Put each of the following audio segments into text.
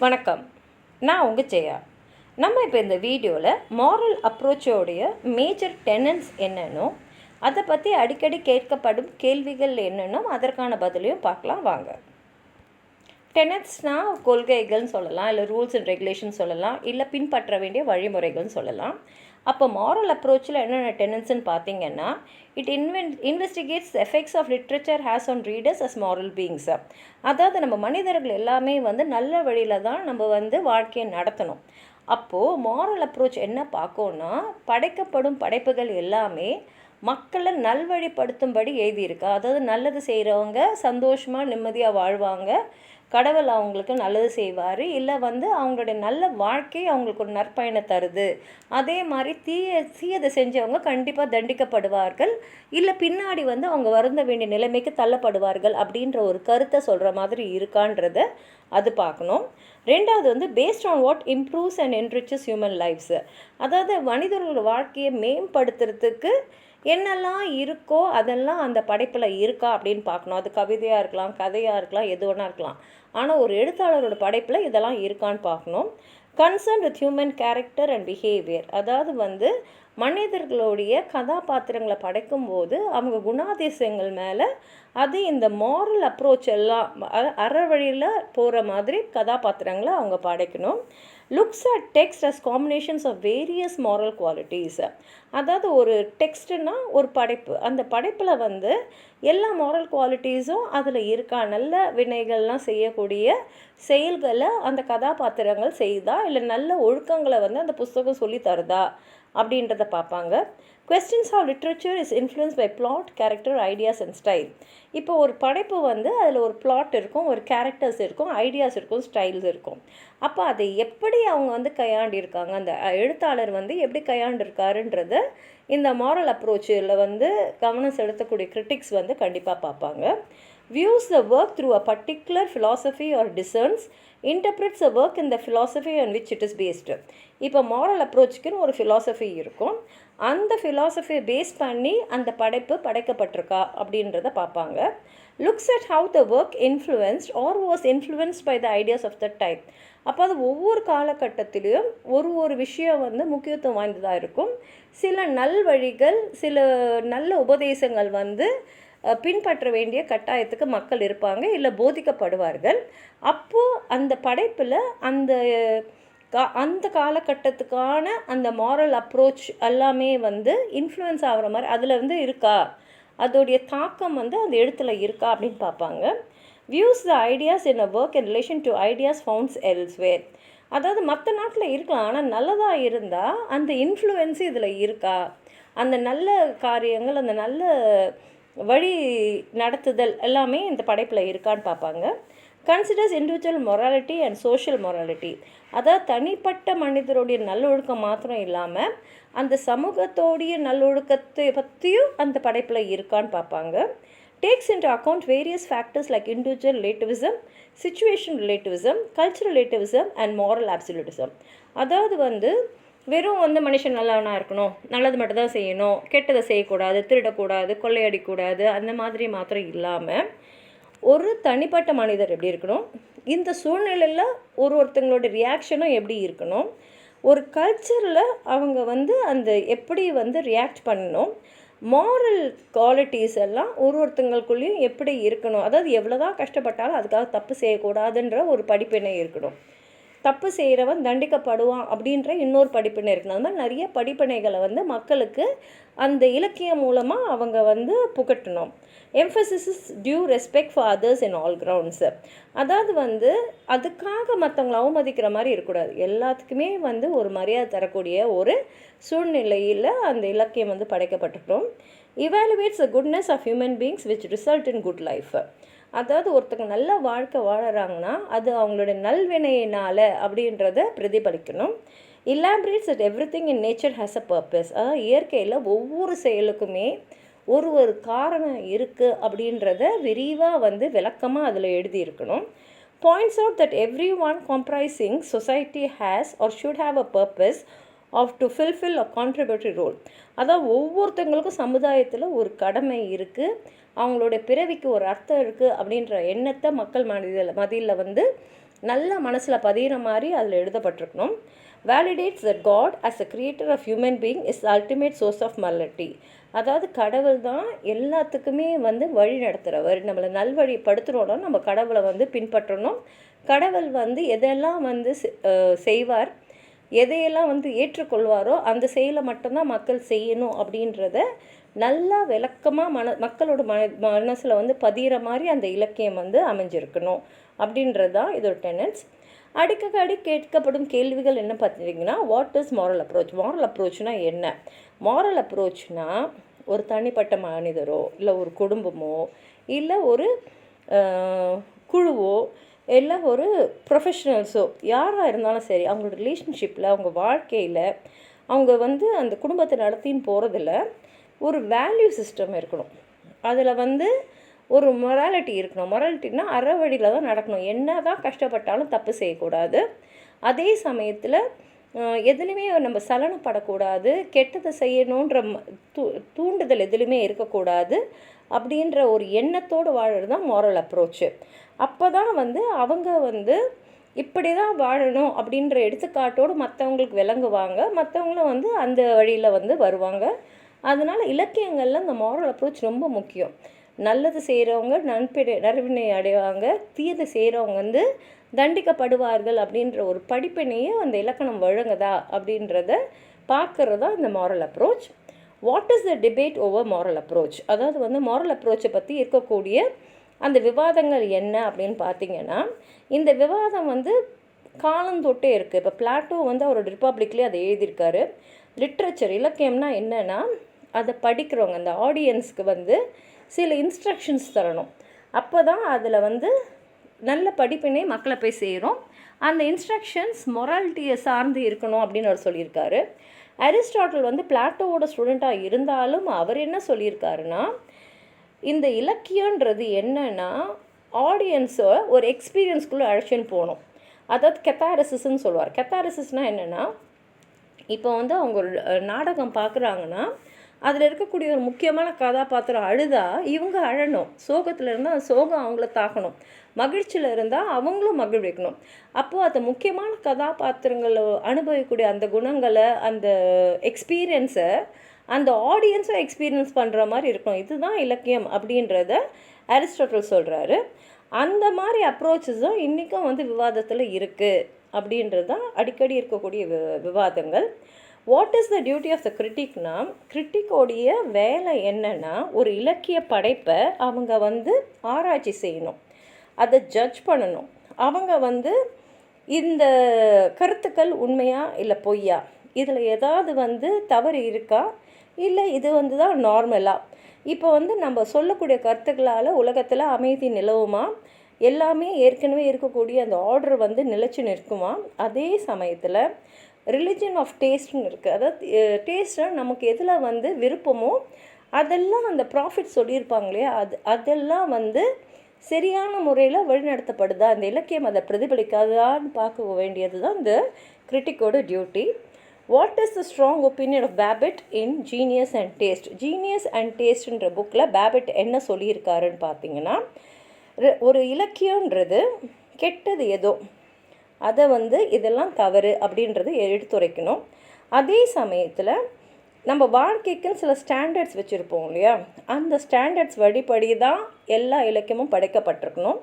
வணக்கம். நான் உங்கள் ஜெயா. நம்ம இப்போ இந்த வீடியோவில் மாரல் அப்ரோச்சோடைய மேஜர் டெனன்ஸ் என்னன்னோ, அதை பற்றி அடிக்கடி கேட்கப்படும் கேள்விகள் என்னன்னோ அதற்கான பதிலையும் பார்க்கலாம் வாங்க. டெனன்ஸ்னால் கொள்கைகள்னு சொல்லலாம், இல்லை ரூல்ஸ் அண்ட் ரெகுலேஷன் சொல்லலாம், இல்லை பின்பற்ற வேண்டிய வழிமுறைகள்னு சொல்லலாம். அப்போ மாரல் அப்ரோச்சில் என்னென்ன டெனன்ஸ்ன்னு பார்த்தீங்கன்னா, it investigates effects of literature has on readers as moral beings. அதாவது நம்ம மனிதர்கள் எல்லாமே நல்ல வழியில் தான் நம்ம வாழ்க்கையை நடத்தணும். அப்போது மாரல் அப்ரோச் என்ன பார்க்கோன்னா, படைக்கப்படும் படைப்புகள் எல்லாமே மக்களை நல்வழிப்படுத்தும்படி எழுதியிருக்கா. அதாவது நல்லது செய்கிறவங்க சந்தோஷமாக நிம்மதியாக வாழ்வாங்க, கடவுள் அவங்களுக்கு நல்லது செய்வார், இல்லை அவங்களுடைய நல்ல வாழ்க்கை அவங்களுக்கு ஒரு நற்பயனை தருது. அதே மாதிரி தீயதை செஞ்சவங்க கண்டிப்பாக தண்டிக்கப்படுவார்கள், இல்லை பின்னாடி அவங்க வருந்த வேண்டிய நிலைமைக்கு தள்ளப்படுவார்கள் அப்படின்ற ஒரு கருத்தை சொல்கிற மாதிரி இருக்கான்றத அது பார்க்கணும். ரெண்டாவது based on what improves and enriches human lifes. அதாவது மனிதர்களோட வாழ்க்கையை மேம்படுத்துறதுக்கு என்னெல்லாம் இருக்கோ அதெல்லாம் அந்த படைப்பில் இருக்கா அப்படின்னு பார்க்கணும். அது கவிதையாக இருக்கலாம், கதையாக இருக்கலாம், எது வேணா இருக்கலாம். ஆனால் ஒரு எழுத்தாளரோட படைப்பில் இதெல்லாம் இருக்கான்னு பார்க்கணும். Concern with human character and behaviour. அதாவது மனிதர்களுடைய கதாபாத்திரங்களை படைக்கும்போது அவங்க குணாதிசயங்கள் மேலே அது இந்த மாரல் அப்ரோச் எல்லாம் அறவழியில் போகிற மாதிரி கதாபாத்திரங்களை அவங்க படைக்கணும். Looks at text as combinations of various moral qualities. அதாவது ஒரு டெக்ஸ்ட்டுன்னா ஒரு படைப்பு, அந்த படைப்பில் எல்லா மாரல் குவாலிட்டிஸும் அதில் இருக்கா. நல்ல வினைகள்லாம் செய்யக்கூடிய செயல்களை அந்த கதாபாத்திரங்கள் செய்தா, இல்லை நல்ல ஒழுக்கங்களை அந்த புஸ்தகம் சொல்லி தருதா அப்படின்றத பார்ப்பாங்க. Questions of literature is influence by plot, character, ideas and style. இப்போ ஒரு படைப்பு அதில் ஒரு பிளாட் இருக்கும், ஒரு கேரக்டர்ஸ் இருக்கும், ஐடியாஸ் இருக்கும், ஸ்டைல்ஸ் இருக்கும். அப்போ அதை எப்படி அவங்க கையாண்டிருக்காங்க, அந்த எழுத்தாளர் எப்படி கையாண்டிருக்காருன்றத இந்த மாரல் அப்ரோச்சில் கவனம் செலுத்தக்கூடிய கிரிட்டிக்ஸ் கண்டிப்பாக பார்ப்பாங்க. views the work through a particular philosophy or discerns, interprets the work in the philosophy on which it is based. இப்போ மாரல் அப்ரோச்சுக்குன்னு ஒரு ஃபிலாசபி இருக்கும், அந்த ஃபிலாசபியை பேஸ் பண்ணி அந்த படைப்பு படைக்கப்பட்டிருக்கா அப்படின்றத பார்ப்பாங்க. Looks at how the work influenced or was influenced by the ideas of the type. அப்போ அது ஒவ்வொரு காலகட்டத்திலையும் ஒரு விஷயம் முக்கியத்துவம் வாய்ந்ததாக இருக்கும். சில நல்வழிகள், சில நல்ல உபதேசங்கள் பின்பற்ற வேண்டிய கட்டாயத்துக்கு மக்கள் இருப்பாங்க, இல்லை போதிக்கப்படுவார்கள். அப்போது அந்த படைப்பில் அந்த காலகட்டத்துக்கான அந்த மாரல் அப்ரோச் எல்லாமே இன்ஃப்ளூயன்ஸ் ஆகிற மாதிரி அதில் இருக்கா, அதோடைய தாக்கம் அந்த எழுத்தில் இருக்கா அப்படின்னு பார்ப்பாங்க. Views the ideas in a work in relation to ideas founds elsewhere. அதாவது மற்ற நாட்டில் இருக்கலாம், ஆனால் நல்லதாக இருந்தால் அந்த இன்ஃப்ளூயன்ஸு இதில் இருக்கா, அந்த நல்ல காரியங்கள், அந்த நல்ல வழி நடத்துதல் எல்லாமே இந்த படைப்பில் இருக்கான்னு பார்ப்பாங்க. Considers individual morality and social morality. அதாவது தனிப்பட்ட மனிதருடைய நல்லொழுக்கம் மாத்திரம் இல்லாமல் அந்த சமூகத்தோடைய நல்லொழுக்கத்தை பற்றியும் அந்த படைப்பில் இருக்கான்னு பார்ப்பாங்க. Takes into account various factors like individual relativism, situation relativism, cultural relativism and moral absolutism. அதாவது வெறும் மனுஷன் நல்லவனாக இருக்கணும், நல்லது மட்டும் தான் செய்யணும், கெட்டதை செய்யக்கூடாது, திருடக்கூடாது, கொள்ளையடிக்கூடாது, அந்த மாதிரி மாத்திரம் இல்லாமல் ஒரு தனிப்பட்ட மனிதர் எப்படி இருக்கணும், இந்த சூழ்நிலையில் ஒருத்தங்களோட ரியாக்ஷனும் எப்படி இருக்கணும், ஒரு கல்ச்சரில் அவங்க அந்த எப்படி ரியாக்ட் பண்ணணும், மாரல் குவாலிட்டிஸ் எல்லாம் ஒருத்தங்களுக்குள்ளேயும் எப்படி இருக்கணும். அதாவது எவ்வளோதான் கஷ்டப்பட்டாலும் அதுக்காக தப்பு செய்யக்கூடாதுன்ற ஒரு படிப்பினை இருக்கணும், தப்பு செய்கிறவன் தண்டிக்கப்படுவான் அப்படின்ற இன்னொரு படிப்பினை இருக்கணும். அது மாதிரி நிறைய படிப்பினைகளை மக்களுக்கு அந்த இலக்கியம் மூலமாக அவங்க புகட்டணும். Emphasis due respect for others in all grounds. அதாவது அதுக்காக மற்றவங்களை அவமதிக்கிற மாதிரி இருக்கக்கூடாது, எல்லாத்துக்குமே ஒரு மரியாதை தரக்கூடிய ஒரு சூழ்நிலையில் அந்த இலக்கியம் படைக்கப்பட்டிருக்கணும். Evaluates the goodness of human beings which result in good life. அதாவது ஒருத்தங்க நல்ல வாழ்க்கை வாழறாங்கன்னா அது அவங்களோட நல்வினையினால் அப்படின்றத பிரதிபலிக்கணும். Elaborates that everything in nature has a purpose. அதாவது இயற்கையில் ஒவ்வொரு செயலுக்குமே ஒரு காரணம் இருக்குது அப்படின்றத விரிவாக விளக்கமாக அதில் எழுதியிருக்கணும். Points out that every one comprising society has or should have a purpose of to fulfil a contributory role. அதாவது ஒவ்வொருத்தங்களுக்கும் சமுதாயத்தில் ஒரு கடமை இருக்குது, அவங்களுடைய பிறவிக்கு ஒரு அர்த்தம் இருக்குது அப்படின்ற எண்ணத்தை மக்கள் மத்தியில் நல்ல மனசில் பதிகிற மாதிரி அதில் எழுதப்பட்டிருக்கணும். Validates that God as a creator of human being is the ultimate source of morality. அதாவது கடவுள் தான் எல்லாத்துக்குமே வந்து வழி நடத்துகிறவர். நம்மளை நல்வழிப்படுத்துகிறோன்னா நம்ம கடவுளை வந்து பின்பற்றணும். கடவுள் வந்து எதெல்லாம் வந்து செய்வார், எதையெல்லாம் வந்து ஏற்றுக்கொள்வாரோ அந்த செயலை மட்டும்தான் மக்கள் செய்யணும் அப்படின்றத நல்லா விளக்கமாக மக்களோட மனசில் வந்து பதிகிற மாதிரி அந்த இலக்கியம் வந்து அமைஞ்சிருக்கணும் அப்படின்றது தான் இதோட டெனன்ஸ். அடிக்கடி கேட்கப்படும் கேள்விகள் என்ன பார்த்தீங்கன்னா, what is moral approach? Moral அப்ரோச்னால் என்ன? மாரல் அப்ரோச்னால் ஒரு தனிப்பட்ட மனிதரோ இல்லை ஒரு குடும்பமோ இல்லை ஒரு குழுவோ இல்லை ஒரு ப்ரொஃபஷனல்ஸோ யாராக இருந்தாலும் சரி, அவங்களோட ரிலேஷன்ஷிப்பில் அவங்க வாழ்க்கையில் அவங்க வந்து அந்த குடும்பத்தை நடத்தின்னு போகிறதில்ல ஒரு வேல்யூ சிஸ்டம் இருக்கணும். அதில் வந்து ஒரு மொராலிட்டி இருக்கணும். மொராலிட்டின்னா அற வழியில் தான் நடக்கணும். என்ன தான் கஷ்டப்பட்டாலும் தப்பு செய்யக்கூடாது. அதே சமயத்தில் எதுலேயுமே நம்ம சலனப்படக்கூடாது. கெட்டதை செய்யணுன்ற தூண்டுதல் எதுலேயுமே இருக்கக்கூடாது. அப்படின்ற ஒரு எண்ணத்தோடு வாழறது தான் மாரல் அப்ரோச்சு. அப்போ தான் வந்து அவங்க வந்து இப்படி தான் வாழணும் அப்படின்ற எடுத்துக்காட்டோடு மற்றவங்களுக்கு விளங்குவாங்க. மற்றவங்களும் வந்து அந்த வழியில் வந்து வருவாங்க. அதனால் இலக்கியங்களில் இந்த மாரல் அப்ரோச் ரொம்ப முக்கியம். நல்லது செய்கிறவங்க நற்வினை அடைவாங்க, தீயது செய்கிறவங்க வந்து தண்டிக்கப்படுவார்கள் அப்படின்ற ஒரு படிப்பினையே அந்த இலக்கணம் வழங்குதா அப்படின்றத பார்க்குறது தான் இந்த moral approach. What is the debate over moral approach? அதாவது வந்து மாரல் அப்ரோச்சை பற்றி இருக்கக்கூடிய அந்த விவாதங்கள் என்ன அப்படின்னு பார்த்திங்கன்னா, இந்த விவாதம் வந்து காலந்தொட்டே இருக்குது. இப்போ பிளாட்டோ வந்து அவரோட ரிப்பப்ளிக்லேயே அதை எழுதியிருக்காரு. லிட்ரேச்சர் இலக்கியம்னா என்னென்னா, அதை படிக்கிறவங்க அந்த ஆடியன்ஸ்க்கு வந்து சில இன்ஸ்ட்ரக்ஷன்ஸ் தரணும். அப்போ தான் அதில் வந்து நல்ல படிப்பினை மக்களை போய் சேரும். அந்த இன்ஸ்ட்ரக்ஷன்ஸ் மொராலிட்டியை சார்ந்து இருக்கணும் அப்படின்னு அவர் சொல்லியிருக்காரு. அரிஸ்டாட்டில் வந்து பிளாட்டோவோட ஸ்டூடெண்ட்டாக இருந்தாலும் அவர் என்ன சொல்லியிருக்காருன்னா, இந்த இலக்கியன்றது என்னன்னா ஆடியன்ஸை ஒரு எக்ஸ்பீரியன்ஸ்குள்ளே அழைச்சின்னு போகணும். அதாவது கெத்தாரிசிஸ்ன்னு சொல்லுவார். கெத்தாரிசிஸ்னால் என்னென்னா, இப்போ வந்து அவங்க ஒரு நாடகம் பார்க்குறாங்கன்னா அதில் இருக்கக்கூடிய ஒரு முக்கியமான கதாபாத்திரம் அழுதா இவங்க அழணும். சோகத்தில் இருந்தால் அந்த சோகம் அவங்கள தாக்கணும். மகிழ்ச்சியில் இருந்தால் அவங்களும் மகிழ்விக்கணும். அப்போது அந்த முக்கியமான கதாபாத்திரங்களை அனுபவிக்கக்கூடிய அந்த குணங்களை அந்த எக்ஸ்பீரியன்ஸை அந்த ஆடியன்ஸும் எக்ஸ்பீரியன்ஸ் பண்ணுற மாதிரி இருக்கணும். இதுதான் இலக்கியம் அப்படின்றத அரிஸ்டாட்டில் சொல்கிறாரு. அந்த மாதிரி அப்ரோச்சஸ் தான் இன்றைக்கும் வந்து விவாதத்தில் இருக்குது அப்படின்றது தான் அடிக்கடி இருக்கக்கூடிய விவாதங்கள். What is the duty of the கிரிட்டிக்னா, கிரிட்டிக்கோடைய வேலை என்னென்னா ஒரு இலக்கிய படைப்பை அவங்க வந்து ஆராய்ச்சி செய்யணும், அதை ஜட்ஜ் பண்ணணும். அவங்க வந்து இந்த கருத்துக்கள் உண்மையா இல்லை பொய்யா, இதில் ஏதாவது வந்து தவறு இருக்கா, இல்லை இது வந்து தான் நார்மலாக, இப்போ வந்து நம்ம சொல்லக்கூடிய கருத்துக்களால் உலகத்தில் அமைதி நிலவுமா, எல்லாமே ஏற்கனவே இருக்கக்கூடிய அந்த ஆர்டர் வந்து நிலைச்சு நிற்குமா. அதே சமயத்தில் ரிலிஜன் ஆஃப் டேஸ்ட்னு இருக்குது. அதாவது டேஸ்ட்டாக நமக்கு எதில் வந்து விருப்பமோ அதெல்லாம் அந்த ப்ராஃபிட் சொல்லியிருப்பாங்க இல்லையா, அதெல்லாம் வந்து சரியான முறையில் வழிநடத்தப்படுதா, அந்த இலக்கியம் அதை பிரதிபலிக்காதான்னு பார்க்க வேண்டியது தான் இந்த கிரிட்டிக்கோட duty. What is the strong opinion of Babbitt in genius and taste? Genius and டேஸ்ட்ன்ற புக்கில் பேபெட் என்ன சொல்லியிருக்காருன்னு பார்த்தீங்கன்னா, ஒரு இலக்கியன்றது கெட்டது ஏதோ அதை வந்து இதெல்லாம் தவறு அப்படின்றது எடுத்துரைக்கணும். அதே சமயத்தில் நம்ம வாழ்க்கைக்குன்னு சில ஸ்டாண்டர்ட்ஸ் வச்சுருப்போம் இல்லையா, அந்த ஸ்டாண்டர்ட்ஸ் வழிபடி தான் எல்லா இலக்கியமும் படைக்கப்பட்டிருக்கணும்.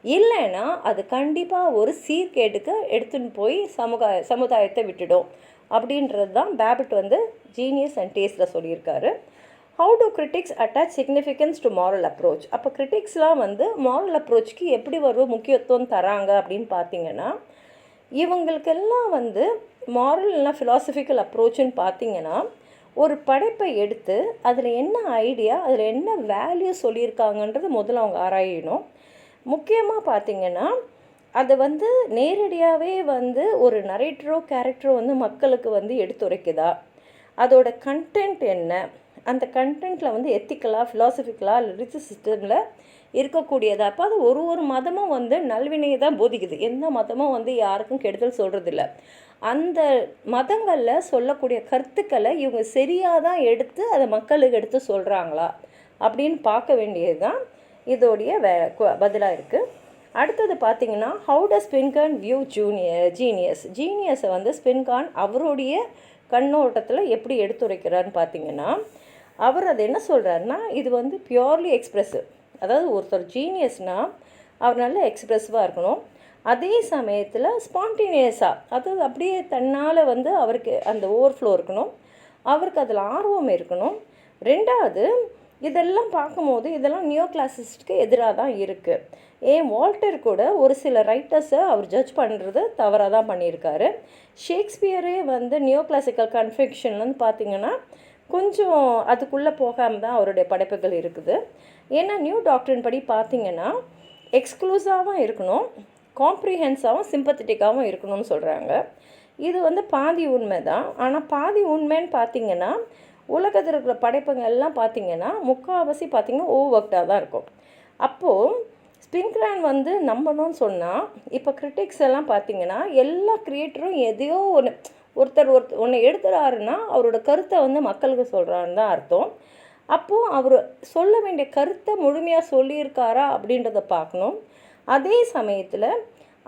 இல்லைன்னா அது கண்டிப்பாக ஒரு சீர்கேட்டுக்கு எடுத்துன்னு போய் சமுதாயத்தை விட்டுடும் அப்படின்றது தான் பேபெட் வந்து ஜீனியஸ் அண்ட் டேஸ்ட்டில் சொல்லியிருக்காரு. How to critics attach significance to moral approach? அப்போ கிரிட்டிக்ஸ்லாம் வந்து மாரல் அப்ரோச்சுக்கு எப்படி ஒரு முக்கியத்துவம் தராங்க அப்படின்னு பார்த்தீங்கன்னா, இவங்களுக்கெல்லாம் வந்து மாரல் இல்லைனா ஃபிலாசபிக்கல் அப்ரோச்சுன்னு பார்த்தீங்கன்னா, ஒரு படைப்பை எடுத்து அதில் என்ன ஐடியா, அதில் என்ன வேல்யூ சொல்லியிருக்காங்கன்றது முதல்ல அவங்க ஆராயணும். முக்கியமாக பார்த்திங்கன்னா அதை வந்து நேரடியாகவே வந்து ஒரு நரேட்டரோ கேரக்டரோ வந்து மக்களுக்கு வந்து எடுத்துரைக்குதா, அதோட கண்டென்ட் என்ன, அந்த கண்டென்ட்டில் வந்து எத்திக்கலாக ஃபிலாசபிக்கலாக ரிலிஜியஸ் சிஸ்டமில் இருக்கக்கூடியதா. அப்போ அது ஒரு மதமும் வந்து நல்வினையை தான் போதிக்குது. எந்த மதமும் வந்து யாருக்கும் கெடுதல் சொல்கிறதில்ல. அந்த மதங்களில் சொல்லக்கூடிய கருத்துக்களை இவங்க சரியாக தான் எடுத்து அதை மக்களுக்கு எடுத்து சொல்கிறாங்களா அப்படின்னு பார்க்க வேண்டியது தான் இதோடைய பதிலாக இருக்குது. அடுத்தது பார்த்தீங்கன்னா ஹவு டஸ் ஸ்பின்கார்ன் வியூ ஜீனியஸை வந்து ஸ்பின்கார்ன் அவருடைய கண்ணோட்டத்தில் எப்படி எடுத்துரைக்கிறான்னு பார்த்தீங்கன்னா, அவர் அது என்ன சொல்கிறாருன்னா, இது வந்து பியூர்லி எக்ஸ்ப்ரெசிவ். அதாவது ஒருத்தர் ஜீனியஸ்னால் அவர் நல்ல எக்ஸ்ப்ரெசிவாக இருக்கணும், அதே சமயத்தில் ஸ்பான்டேனியஸாக, அதாவது அப்படியே தன்னால் வந்து அவருக்கு அந்த ஓவர்ஃப்ளோ இருக்கணும், அவருக்கு அதில் ஆர்வம் இருக்கணும். ரெண்டாவது, இதெல்லாம் பார்க்கும்போது இதெல்லாம் நியோ கிளாசிஸ்டுக்கு எதிராக தான் இருக்குது. வால்டர் கூட ஒரு சில ரைட்டர்ஸை அவர் ஜட்ஜ் பண்ணுறது தவறாக தான் பண்ணியிருக்காரு. ஷேக்ஸ்பியரே வந்து நியோ கிளாசிக்கல் கன்ஃபெக்ஷன்லன்னு பார்த்திங்கன்னா கொஞ்சம் அதுக்குள்ளே போகாமல் தான் அவருடைய படைப்புகள் இருக்குது. ஏன்னா நியூ டாக்டரின் படி பார்த்திங்கன்னா எக்ஸ்க்ளூசிவாகவும் இருக்கணும், காம்ப்ரிஹென்ஸாகவும் சிம்பத்தட்டிக்காகவும் இருக்கணும்னு சொல்கிறாங்க. இது வந்து பாதி உண்மை தான். ஆனால் பாதி உண்மைன்னு பார்த்திங்கன்னா உலகத்தில் இருக்கிற படைப்புகள் எல்லாம் பார்த்திங்கன்னா முக்கால்வாசி பார்த்திங்கன்னா ஓவர் ஒர்க்டாக தான் இருக்கும். அப்போது ஸ்பின்கார்ன் வந்து நம்பணும்னு சொன்னால், இப்போ கிரிட்டிக்ஸ் எல்லாம் பார்த்திங்கன்னா எல்லா கிரியேட்டரும் எதையோ ஒருத்தர் ஒன்று எடுத்துறாருன்னா அவரோட கருத்தை வந்து மக்களுக்கு சொல்கிறாருன்னு தான் அர்த்தம். அப்போது அவர் சொல்ல வேண்டிய கருத்தை முழுமையாக சொல்லியிருக்காரா அப்படின்றத பார்க்கணும். அதே சமயத்தில்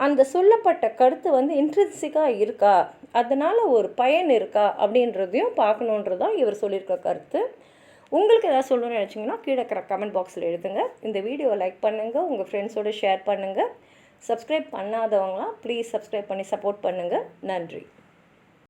அந்த சொல்லப்பட்ட கருத்து வந்து இன்ட்ரென்சிக்காக இருக்கா, அதனால் ஒரு பயன் இருக்கா அப்படின்றதையும் பார்க்கணுன்றது தான் இவர் சொல்லியிருக்க கருத்து. உங்களுக்கு எதாவது சொல்லணும்னு நினச்சிங்கன்னா கீழே இருக்கிற கமெண்ட் பாக்ஸில் எழுதுங்க. இந்த வீடியோவை லைக் பண்ணுங்கள், உங்கள் ஃப்ரெண்ட்ஸோடு ஷேர் பண்ணுங்கள். சப்ஸ்கிரைப் பண்ணாதவங்களாம் ப்ளீஸ் சப்ஸ்கிரைப் பண்ணி சப்போர்ட் பண்ணுங்கள். நன்றி.